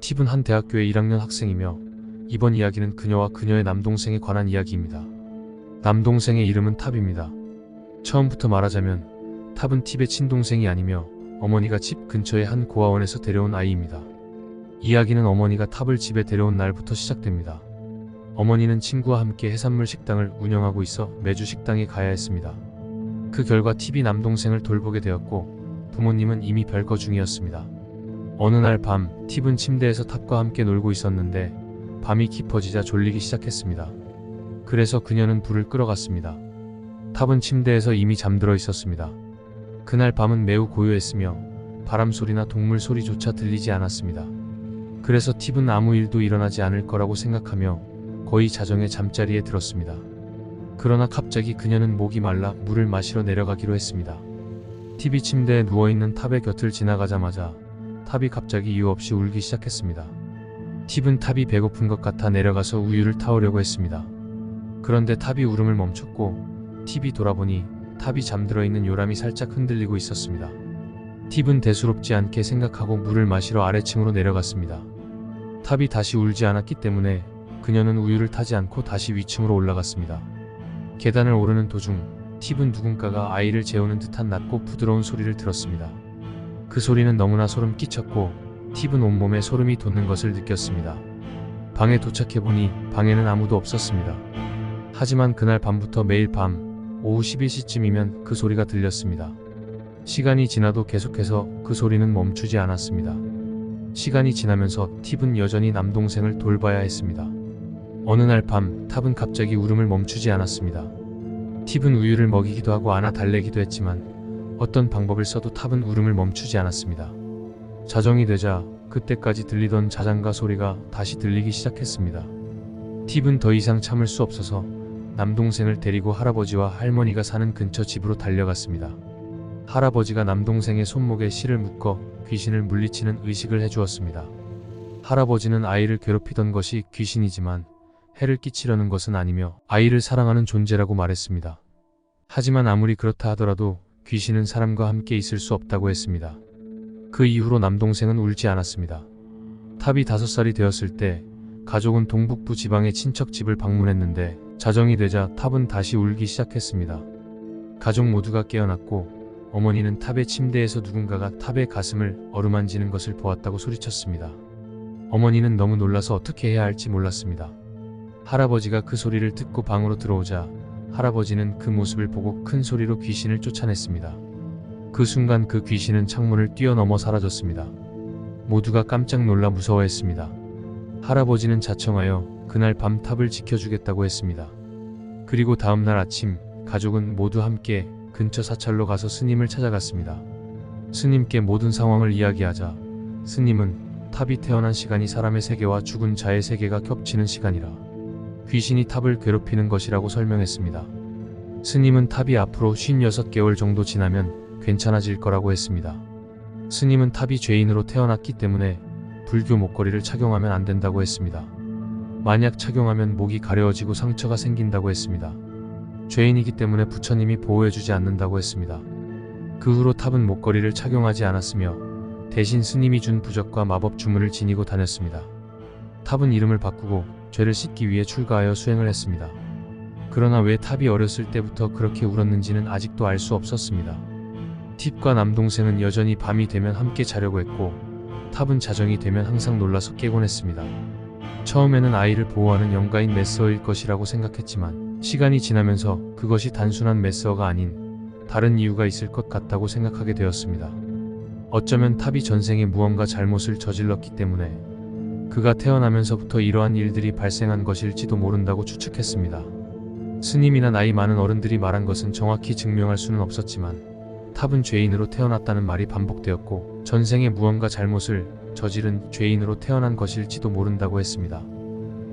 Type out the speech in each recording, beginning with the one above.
팁은 한 대학교의 1학년 학생이며 이번 이야기는 그녀와 그녀의 남동생에 관한 이야기입니다. 남동생의 이름은 탑입니다. 처음부터 말하자면 탑은 팁의 친동생이 아니며 어머니가 집 근처의 한 고아원에서 데려온 아이입니다. 이야기는 어머니가 탑을 집에 데려온 날부터 시작됩니다. 어머니는 친구와 함께 해산물 식당을 운영하고 있어 매주 식당에 가야 했습니다. 그 결과 팁이 남동생을 돌보게 되었고 부모님은 이미 별거 중이었습니다. 어느 날 밤 팁은 침대에서 탑과 함께 놀고 있었는데 밤이 깊어지자 졸리기 시작했습니다. 그래서 그녀는 불을 끌어갔습니다. 탑은 침대에서 이미 잠들어 있었습니다. 그날 밤은 매우 고요했으며 바람 소리나 동물 소리조차 들리지 않았습니다. 그래서 팁은 아무 일도 일어나지 않을 거라고 생각하며 거의 자정에 잠자리에 들었습니다. 그러나 갑자기 그녀는 목이 말라 물을 마시러 내려가기로 했습니다. 팁이 침대에 누워있는 탑의 곁을 지나가자마자 탑이 갑자기 이유 없이 울기 시작했습니다. 팁은 탑이 배고픈 것 같아 내려가서 우유를 타오려고 했습니다. 그런데 탑이 울음을 멈췄고 팁이 돌아보니 탑이 잠들어 있는 요람이 살짝 흔들리고 있었습니다. 팁은 대수롭지 않게 생각하고 물을 마시러 아래층으로 내려갔습니다. 탑이 다시 울지 않았기 때문에 그녀는 우유를 타지 않고 다시 위층으로 올라갔습니다. 계단을 오르는 도중 팁은 누군가가 아이를 재우는 듯한 낮고 부드러운 소리를 들었습니다. 그 소리는 너무나 소름 끼쳤고 팁은 온몸에 소름이 돋는 것을 느꼈습니다. 방에 도착해보니 방에는 아무도 없었습니다. 하지만 그날 밤부터 매일 밤 오후 11시쯤이면 그 소리가 들렸습니다. 시간이 지나도 계속해서 그 소리는 멈추지 않았습니다. 시간이 지나면서 팁은 여전히 남동생을 돌봐야 했습니다. 어느 날 밤 탑은 갑자기 울음을 멈추지 않았습니다. 팁은 우유를 먹이기도 하고 안아 달래기도 했지만 어떤 방법을 써도 탑은 울음을 멈추지 않았습니다. 자정이 되자 그때까지 들리던 자장가 소리가 다시 들리기 시작했습니다. 팁은 더 이상 참을 수 없어서 남동생을 데리고 할아버지와 할머니가 사는 근처 집으로 달려갔습니다. 할아버지가 남동생의 손목에 실을 묶어 귀신을 물리치는 의식을 해주었습니다. 할아버지는 아이를 괴롭히던 것이 귀신이지만 해를 끼치려는 것은 아니며 아이를 사랑하는 존재라고 말했습니다. 하지만 아무리 그렇다 하더라도 귀신은 사람과 함께 있을 수 없다고 했습니다. 그 이후로 남동생은 울지 않았습니다. 탑이 5살이 되었을 때 가족은 동북부 지방의 친척 집을 방문했는데 자정이 되자 탑은 다시 울기 시작했습니다. 가족 모두가 깨어났고 어머니는 탑의 침대에서 누군가가 탑의 가슴을 어루만지는 것을 보았다고 소리쳤습니다. 어머니는 너무 놀라서 어떻게 해야 할지 몰랐습니다. 할아버지가 그 소리를 듣고 방으로 들어오자 할아버지는 그 모습을 보고 큰 소리로 귀신을 쫓아냈습니다. 그 순간 그 귀신은 창문을 뛰어넘어 사라졌습니다. 모두가 깜짝 놀라 무서워했습니다. 할아버지는 자청하여 그날 밤 탑을 지켜주겠다고 했습니다. 그리고 다음날 아침 가족은 모두 함께 근처 사찰로 가서 스님을 찾아갔습니다. 스님께 모든 상황을 이야기하자 스님은 탑이 태어난 시간이 사람의 세계와 죽은 자의 세계가 겹치는 시간이라 귀신이 탑을 괴롭히는 것이라고 설명했습니다. 스님은 탑이 앞으로 56개월 정도 지나면 괜찮아질 거라고 했습니다. 스님은 탑이 죄인으로 태어났기 때문에 불교 목걸이를 착용하면 안 된다고 했습니다. 만약 착용하면 목이 가려워지고 상처가 생긴다고 했습니다. 죄인이기 때문에 부처님이 보호해주지 않는다고 했습니다. 그 후로 탑은 목걸이를 착용하지 않았으며 대신 스님이 준 부적과 마법 주문을 지니고 다녔습니다. 탑은 이름을 바꾸고 죄를 씻기 위해 출가하여 수행을 했습니다. 그러나 왜 탑이 어렸을 때부터 그렇게 울었는지는 아직도 알 수 없었습니다. 팁과 남동생은 여전히 밤이 되면 함께 자려고 했고 탑은 자정이 되면 항상 놀라서 깨곤 했습니다. 처음에는 아이를 보호하는 영가인 메스어일 것이라고 생각했지만 시간이 지나면서 그것이 단순한 메스어가 아닌 다른 이유가 있을 것 같다고 생각하게 되었습니다. 어쩌면 탑이 전생에 무언가 잘못을 저질렀기 때문에 그가 태어나면서부터 이러한 일들이 발생한 것일지도 모른다고 추측했습니다. 스님이나 나이 많은 어른들이 말한 것은 정확히 증명할 수는 없었지만 탑은 죄인으로 태어났다는 말이 반복되었고 전생에 무언가 잘못을 저지른 죄인으로 태어난 것일지도 모른다고 했습니다.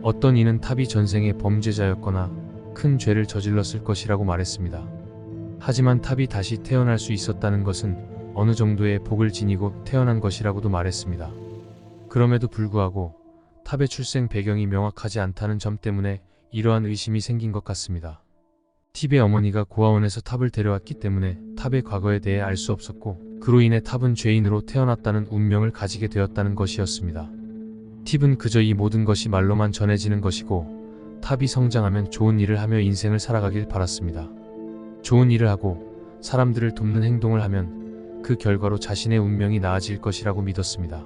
어떤 이는 탑이 전생에 범죄자였거나 큰 죄를 저질렀을 것이라고 말했습니다. 하지만 탑이 다시 태어날 수 있었다는 것은 어느 정도의 복을 지니고 태어난 것이라고도 말했습니다. 그럼에도 불구하고 탑의 출생 배경이 명확하지 않다는 점 때문에 이러한 의심이 생긴 것 같습니다. 팁의 어머니가 고아원에서 탑을 데려왔기 때문에 탑의 과거에 대해 알 수 없었고 그로 인해 탑은 죄인으로 태어났다는 운명을 가지게 되었다는 것이었습니다. 팁은 그저 이 모든 것이 말로만 전해지는 것이고 탑이 성장하면 좋은 일을 하며 인생을 살아가길 바랐습니다. 좋은 일을 하고 사람들을 돕는 행동을 하면 그 결과로 자신의 운명이 나아질 것이라고 믿었습니다.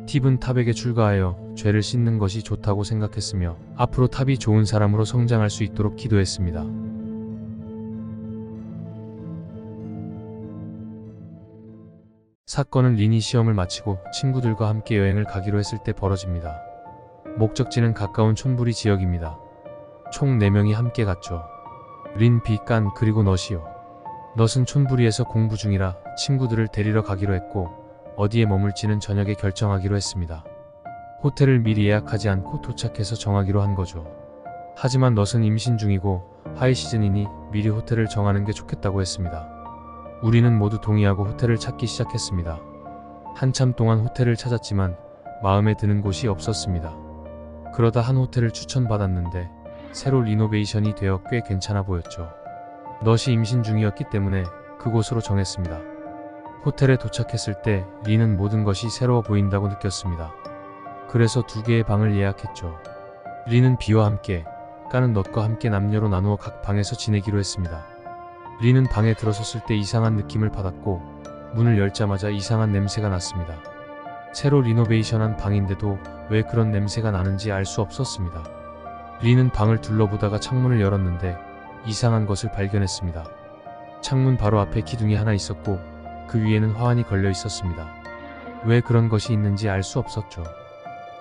팁은 탑에게 출가하여 죄를 씻는 것이 좋다고 생각했으며 앞으로 탑이 좋은 사람으로 성장할 수 있도록 기도했습니다. 사건은 린이 시험을 마치고 친구들과 함께 여행을 가기로 했을 때 벌어집니다. 목적지는 가까운 촌부리 지역입니다. 총 4명이 함께 갔죠. 린, 비, 깐, 그리고 넛이요. 넛은 촌부리에서 공부 중이라 친구들을 데리러 가기로 했고 어디에 머물지는 저녁에 결정하기로 했습니다. 호텔을 미리 예약하지 않고 도착해서 정하기로 한 거죠. 하지만 넛은 임신 중이고 하이 시즌이니 미리 호텔을 정하는 게 좋겠다고 했습니다. 우리는 모두 동의하고 호텔을 찾기 시작했습니다. 한참 동안 호텔을 찾았지만 마음에 드는 곳이 없었습니다. 그러다 한 호텔을 추천받았는데 새로 리노베이션이 되어 꽤 괜찮아 보였죠. 넛이 임신 중이었기 때문에 그곳으로 정했습니다. 호텔에 도착했을 때 린은 모든 것이 새로워 보인다고 느꼈습니다. 그래서 2개의 방을 예약했죠. 린은 비와 함께, 까는 넛과 함께 남녀로 나누어 각 방에서 지내기로 했습니다. 린은 방에 들어섰을 때 이상한 느낌을 받았고 문을 열자마자 이상한 냄새가 났습니다. 새로 리노베이션한 방인데도 왜 그런 냄새가 나는지 알 수 없었습니다. 린은 방을 둘러보다가 창문을 열었는데 이상한 것을 발견했습니다. 창문 바로 앞에 기둥이 하나 있었고 그 위에는 화환이 걸려 있었습니다. 왜 그런 것이 있는지 알 수 없었죠.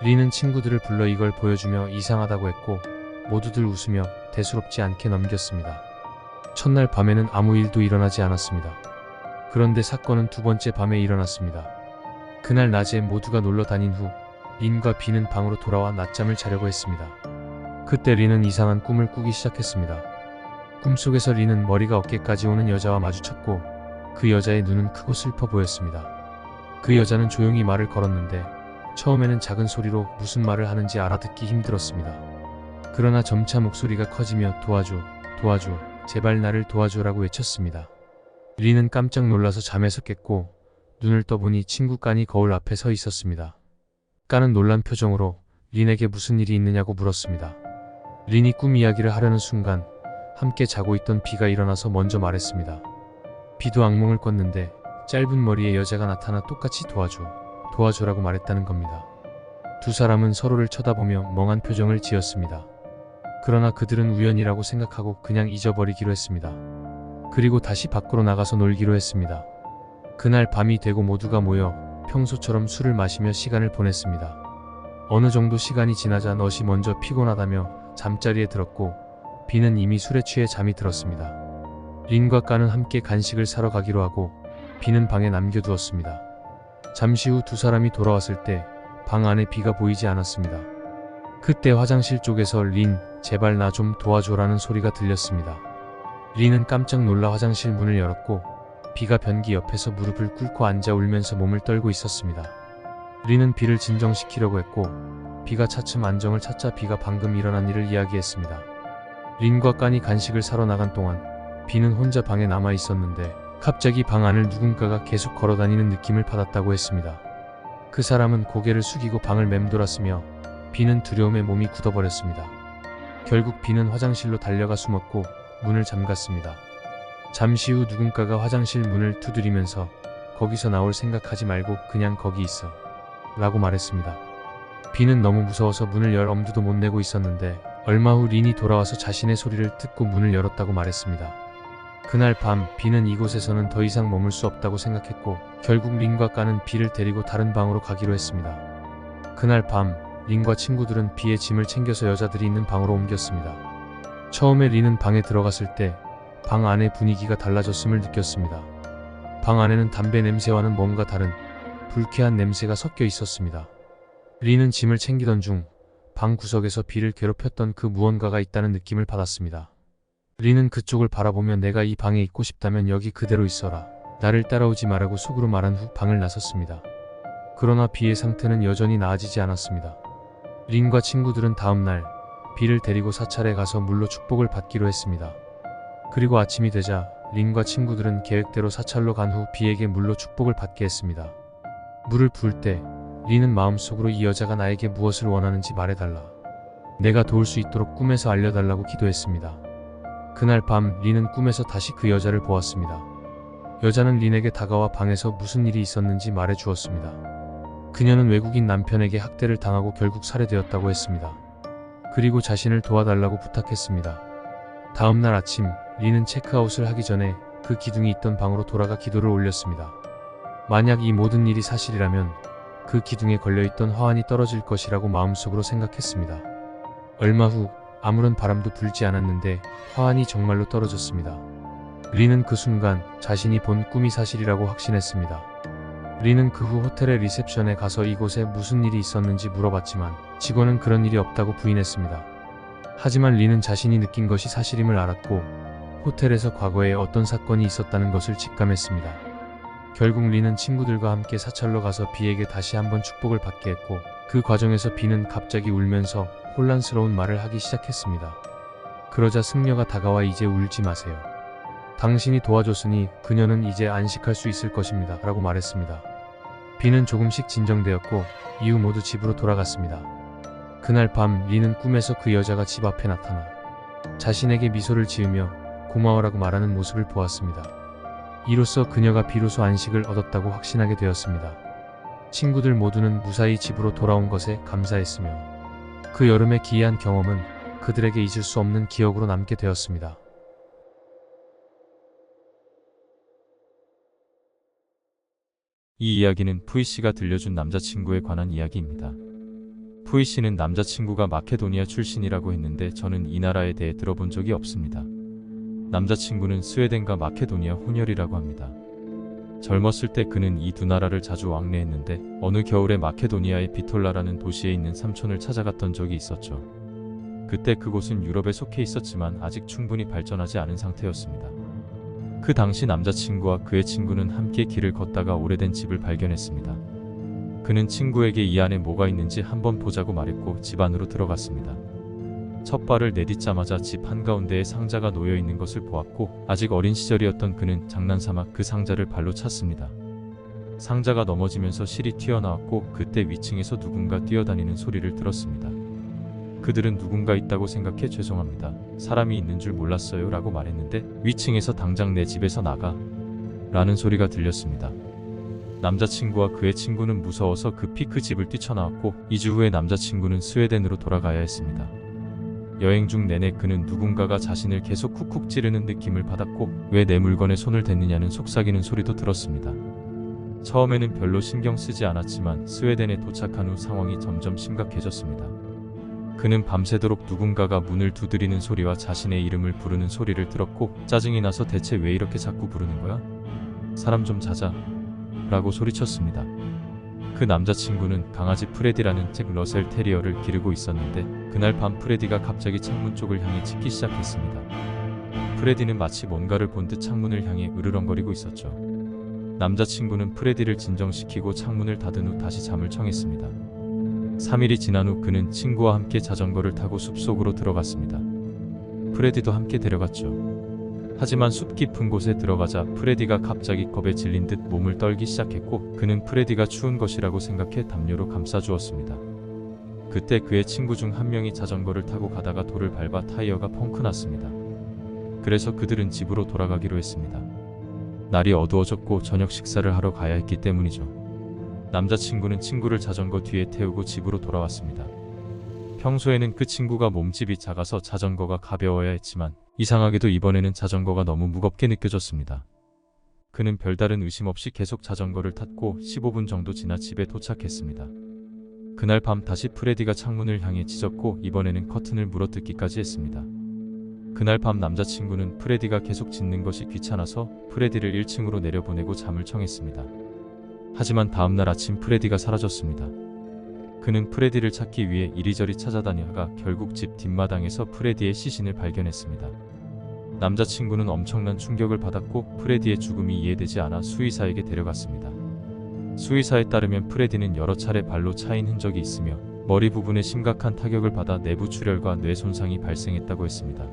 린은 친구들을 불러 이걸 보여주며 이상하다고 했고 모두들 웃으며 대수롭지 않게 넘겼습니다. 첫날 밤에는 아무 일도 일어나지 않았습니다. 그런데 사건은 2번째 밤에 일어났습니다. 그날 낮에 모두가 놀러 다닌 후 린과 비는 방으로 돌아와 낮잠을 자려고 했습니다. 그때 린은 이상한 꿈을 꾸기 시작했습니다. 꿈속에서 린은 머리가 어깨까지 오는 여자와 마주쳤고 그 여자의 눈은 크고 슬퍼 보였습니다. 그 여자는 조용히 말을 걸었는데 처음에는 작은 소리로 무슨 말을 하는지 알아듣기 힘들었습니다. 그러나 점차 목소리가 커지며 도와줘, 도와줘, 제발 나를 도와줘라고 외쳤습니다. 린은 깜짝 놀라서 잠에서 깼고 눈을 떠보니 친구 깐이 거울 앞에 서 있었습니다. 깐은 놀란 표정으로 린에게 무슨 일이 있느냐고 물었습니다. 린이 꿈 이야기를 하려는 순간 함께 자고 있던 비가 일어나서 먼저 말했습니다. 비도 악몽을 꿨는데 짧은 머리의 여자가 나타나 똑같이 도와줘, 도와줘라고 말했다는 겁니다. 2 사람은 서로를 쳐다보며 멍한 표정을 지었습니다. 그러나 그들은 우연이라고 생각하고 그냥 잊어버리기로 했습니다. 그리고 다시 밖으로 나가서 놀기로 했습니다. 그날 밤이 되고 모두가 모여 평소처럼 술을 마시며 시간을 보냈습니다. 어느 정도 시간이 지나자 넛이 먼저 피곤하다며 잠자리에 들었고 비는 이미 술에 취해 잠이 들었습니다. 린과 까는 함께 간식을 사러 가기로 하고 비는 방에 남겨두었습니다. 잠시 후 2 사람이 돌아왔을 때 방 안에 비가 보이지 않았습니다. 그때 화장실 쪽에서 린, 제발 나 좀 도와줘라는 소리가 들렸습니다. 린은 깜짝 놀라 화장실 문을 열었고 비가 변기 옆에서 무릎을 꿇고 앉아 울면서 몸을 떨고 있었습니다. 린은 비를 진정시키려고 했고 비가 차츰 안정을 찾자 비가 방금 일어난 일을 이야기했습니다. 린과 깐이 간식을 사러 나간 동안 비는 혼자 방에 남아 있었는데 갑자기 방 안을 누군가가 계속 걸어다니는 느낌을 받았다고 했습니다. 그 사람은 고개를 숙이고 방을 맴돌았으며 비는 두려움에 몸이 굳어버렸습니다. 결국 비는 화장실로 달려가 숨었고 문을 잠갔습니다. 잠시 후 누군가가 화장실 문을 두드리면서 거기서 나올 생각하지 말고 그냥 거기 있어 라고 말했습니다. 비는 너무 무서워서 문을 열 엄두도 못 내고 있었는데 얼마 후 린이 돌아와서 자신의 소리를 듣고 문을 열었다고 말했습니다. 그날 밤 비는 이곳에서는 더 이상 머물 수 없다고 생각했고 결국 린과 까는 비를 데리고 다른 방으로 가기로 했습니다. 그날 밤 린과 친구들은 비의 짐을 챙겨서 여자들이 있는 방으로 옮겼습니다. 처음에 린은 방에 들어갔을 때 방 안의 분위기가 달라졌음을 느꼈습니다. 방 안에는 담배 냄새와는 뭔가 다른 불쾌한 냄새가 섞여 있었습니다. 린은 짐을 챙기던 중 방 구석에서 비를 괴롭혔던 그 무언가가 있다는 느낌을 받았습니다. 린은 그쪽을 바라보며 내가 이 방에 있고 싶다면 여기 그대로 있어라. 나를 따라오지 말라고 속으로 말한 후 방을 나섰습니다. 그러나 비의 상태는 여전히 나아지지 않았습니다. 린과 친구들은 다음날 비를 데리고 사찰에 가서 물로 축복을 받기로 했습니다. 그리고 아침이 되자 린과 친구들은 계획대로 사찰로 간 후 비에게 물로 축복을 받게 했습니다. 물을 부을 때 리는 마음속으로 이 여자가 나에게 무엇을 원하는지 말해달라. 내가 도울 수 있도록 꿈에서 알려달라고 기도했습니다. 그날 밤 리는 꿈에서 다시 그 여자를 보았습니다. 여자는 린에게 다가와 방에서 무슨 일이 있었는지 말해 주었습니다. 그녀는 외국인 남편에게 학대를 당하고 결국 살해되었다고 했습니다. 그리고 자신을 도와달라고 부탁했습니다. 다음날 아침 린은 체크아웃을 하기 전에 그 기둥이 있던 방으로 돌아가 기도를 올렸습니다. 만약 이 모든 일이 사실이라면 그 기둥에 걸려있던 화환이 떨어질 것이라고 마음속으로 생각했습니다. 얼마 후 아무런 바람도 불지 않았는데 화환이 정말로 떨어졌습니다. 린은 그 순간 자신이 본 꿈이 사실이라고 확신했습니다. 린은 그 후 호텔의 리셉션에 가서 이곳에 무슨 일이 있었는지 물어봤지만 직원은 그런 일이 없다고 부인했습니다. 하지만 린은 자신이 느낀 것이 사실임을 알았고 호텔에서 과거에 어떤 사건이 있었다는 것을 직감했습니다. 결국 린은 친구들과 함께 사찰로 가서 비에게 다시 한번 축복을 받게 했고 그 과정에서 비는 갑자기 울면서 혼란스러운 말을 하기 시작했습니다. 그러자 승려가 다가와 이제 울지 마세요. 당신이 도와줬으니 그녀는 이제 안식할 수 있을 것입니다. 라고 말했습니다. 비는 조금씩 진정되었고 이후 모두 집으로 돌아갔습니다. 그날 밤 린은 꿈에서 그 여자가 집 앞에 나타나 자신에게 미소를 지으며 고마워라고 말하는 모습을 보았습니다. 이로써 그녀가 비로소 안식을 얻었다고 확신하게 되었습니다. 친구들 모두는 무사히 집으로 돌아온 것에 감사했으며 그 여름의 기이한 경험은 그들에게 잊을 수 없는 기억으로 남게 되었습니다. 이 이야기는 푸이 씨가 들려준 남자친구에 관한 이야기입니다. 푸이 씨는 남자친구가 마케도니아 출신이라고 했는데 저는 이 나라에 대해 들어본 적이 없습니다. 남자친구는 스웨덴과 마케도니아 혼혈이라고 합니다. 젊었을 때 그는 이 두 나라를 자주 왕래했는데 어느 겨울에 마케도니아의 비톨라라는 도시에 있는 삼촌을 찾아갔던 적이 있었죠. 그때 그곳은 유럽에 속해 있었지만 아직 충분히 발전하지 않은 상태였습니다. 그 당시 남자친구와 그의 친구는 함께 길을 걷다가 오래된 집을 발견했습니다. 그는 친구에게 이 안에 뭐가 있는지 한번 보자고 말했고 집 안으로 들어갔습니다. 첫 발을 내딛자마자 집 한가운데에 상자가 놓여 있는 것을 보았고 아직 어린 시절이었던 그는 장난삼아 그 상자를 발로 찼습니다. 상자가 넘어지면서 실이 튀어나왔고 그때 위층에서 누군가 뛰어다니는 소리를 들었습니다. 그들은 누군가 있다고 생각해 죄송합니다. 사람이 있는 줄 몰랐어요 라고 말했는데 위층에서 당장 내 집에서 나가 라는 소리가 들렸습니다. 남자친구와 그의 친구는 무서워서 급히 그 집을 뛰쳐나왔고 2주 후에 남자친구는 스웨덴으로 돌아가야 했습니다. 여행 중 내내 그는 누군가가 자신을 계속 쿡쿡 찌르는 느낌을 받았고 왜 내 물건에 손을 댔느냐는 속삭이는 소리도 들었습니다. 처음에는 별로 신경 쓰지 않았지만 스웨덴에 도착한 후 상황이 점점 심각해졌습니다. 그는 밤새도록 누군가가 문을 두드리는 소리와 자신의 이름을 부르는 소리를 들었고 짜증이 나서 대체 왜 이렇게 자꾸 부르는 거야? 사람 좀 자자 라고 소리쳤습니다. 그 남자친구는 강아지 프레디라는 잭 러셀 테리어를 기르고 있었는데 그날 밤 프레디가 갑자기 창문 쪽을 향해 짖기 시작했습니다. 프레디는 마치 뭔가를 본 듯 창문을 향해 으르렁거리고 있었죠. 남자친구는 프레디를 진정시키고 창문을 닫은 후 다시 잠을 청했습니다. 3일이 지난 후 그는 친구와 함께 자전거를 타고 숲속으로 들어갔습니다. 프레디도 함께 데려갔죠. 하지만 숲 깊은 곳에 들어가자 프레디가 갑자기 겁에 질린 듯 몸을 떨기 시작했고 그는 프레디가 추운 것이라고 생각해 담요로 감싸주었습니다. 그때 그의 친구 중 한 명이 자전거를 타고 가다가 돌을 밟아 타이어가 펑크 났습니다. 그래서 그들은 집으로 돌아가기로 했습니다. 날이 어두워졌고 저녁 식사를 하러 가야 했기 때문이죠. 남자친구는 친구를 자전거 뒤에 태우고 집으로 돌아왔습니다. 평소에는 그 친구가 몸집이 작아서 자전거가 가벼워야 했지만 이상하게도 이번에는 자전거가 너무 무겁게 느껴졌습니다. 그는 별다른 의심 없이 계속 자전거를 탔고 15분 정도 지나 집에 도착했습니다. 그날 밤 다시 프레디가 창문을 향해 짖었고 이번에는 커튼을 물어뜯기까지 했습니다. 그날 밤 남자친구는 프레디가 계속 짖는 것이 귀찮아서 프레디를 1층으로 내려보내고 잠을 청했습니다. 하지만 다음날 아침 프레디가 사라졌습니다. 그는 프레디를 찾기 위해 이리저리 찾아다니다가 결국 집 뒷마당에서 프레디의 시신을 발견했습니다. 남자친구는 엄청난 충격을 받았고 프레디의 죽음이 이해되지 않아 수의사에게 데려갔습니다. 수의사에 따르면 프레디는 여러 차례 발로 차인 흔적이 있으며 머리 부분에 심각한 타격을 받아 내부 출혈과 뇌 손상이 발생했다고 했습니다.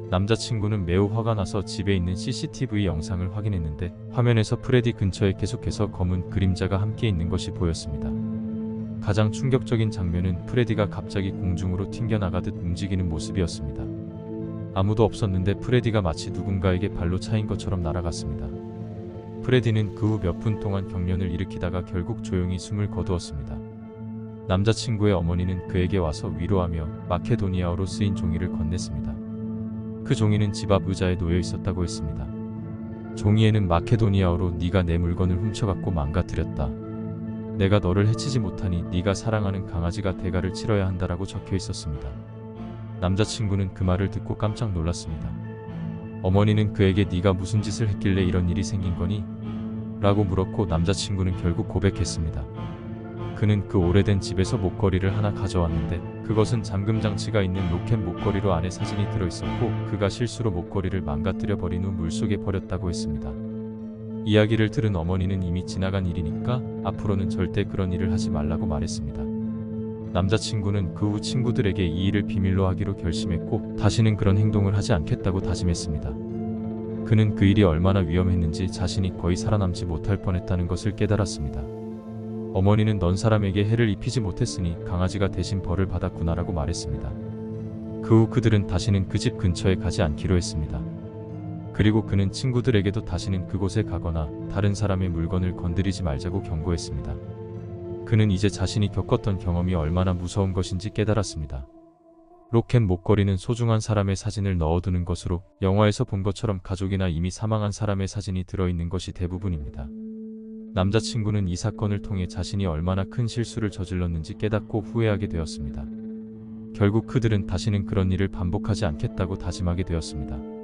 남자친구는 매우 화가 나서 집에 있는 CCTV 영상을 확인했는데 화면에서 프레디 근처에 계속해서 검은 그림자가 함께 있는 것이 보였습니다. 가장 충격적인 장면은 프레디가 갑자기 공중으로 튕겨나가듯 움직이는 모습이었습니다. 아무도 없었는데 프레디가 마치 누군가에게 발로 차인 것처럼 날아갔습니다. 프레디는 그 후 몇 분 동안 경련을 일으키다가 결국 조용히 숨을 거두었습니다. 남자친구의 어머니는 그에게 와서 위로하며 마케도니아어로 쓰인 종이를 건넸습니다. 그 종이는 집 앞 의자에 놓여 있었다고 했습니다. 종이에는 마케도니아어로 네가 내 물건을 훔쳐갔고 망가뜨렸다. 내가 너를 해치지 못하니 네가 사랑하는 강아지가 대가를 치러야 한다라고 적혀 있었습니다. 남자친구는 그 말을 듣고 깜짝 놀랐습니다. 어머니는 그에게 네가 무슨 짓을 했길래 이런 일이 생긴 거니? 라고 물었고 남자친구는 결국 고백했습니다. 그는 그 오래된 집에서 목걸이를 하나 가져왔는데 그것은 잠금 장치가 있는 로켓 목걸이로 안에 사진이 들어있었고 그가 실수로 목걸이를 망가뜨려 버린 후 물속에 버렸다고 했습니다. 이야기를 들은 어머니는 이미 지나간 일이니까 앞으로는 절대 그런 일을 하지 말라고 말했습니다. 남자친구는 그 후 친구들에게 이 일을 비밀로 하기로 결심했고 다시는 그런 행동을 하지 않겠다고 다짐했습니다. 그는 그 일이 얼마나 위험했는지 자신이 거의 살아남지 못할 뻔했다는 것을 깨달았습니다. 어머니는 넌 사람에게 해를 입히지 못했으니 강아지가 대신 벌을 받았구나라고 말했습니다. 그 후 그들은 다시는 그 집 근처에 가지 않기로 했습니다. 그리고 그는 친구들에게도 다시는 그곳에 가거나 다른 사람의 물건을 건드리지 말자고 경고했습니다. 그는 이제 자신이 겪었던 경험이 얼마나 무서운 것인지 깨달았습니다. 로켓 목걸이는 소중한 사람의 사진을 넣어두는 것으로 영화에서 본 것처럼 가족이나 이미 사망한 사람의 사진이 들어있는 것이 대부분입니다. 남자친구는 이 사건을 통해 자신이 얼마나 큰 실수를 저질렀는지 깨닫고 후회하게 되었습니다. 결국 그들은 다시는 그런 일을 반복하지 않겠다고 다짐하게 되었습니다.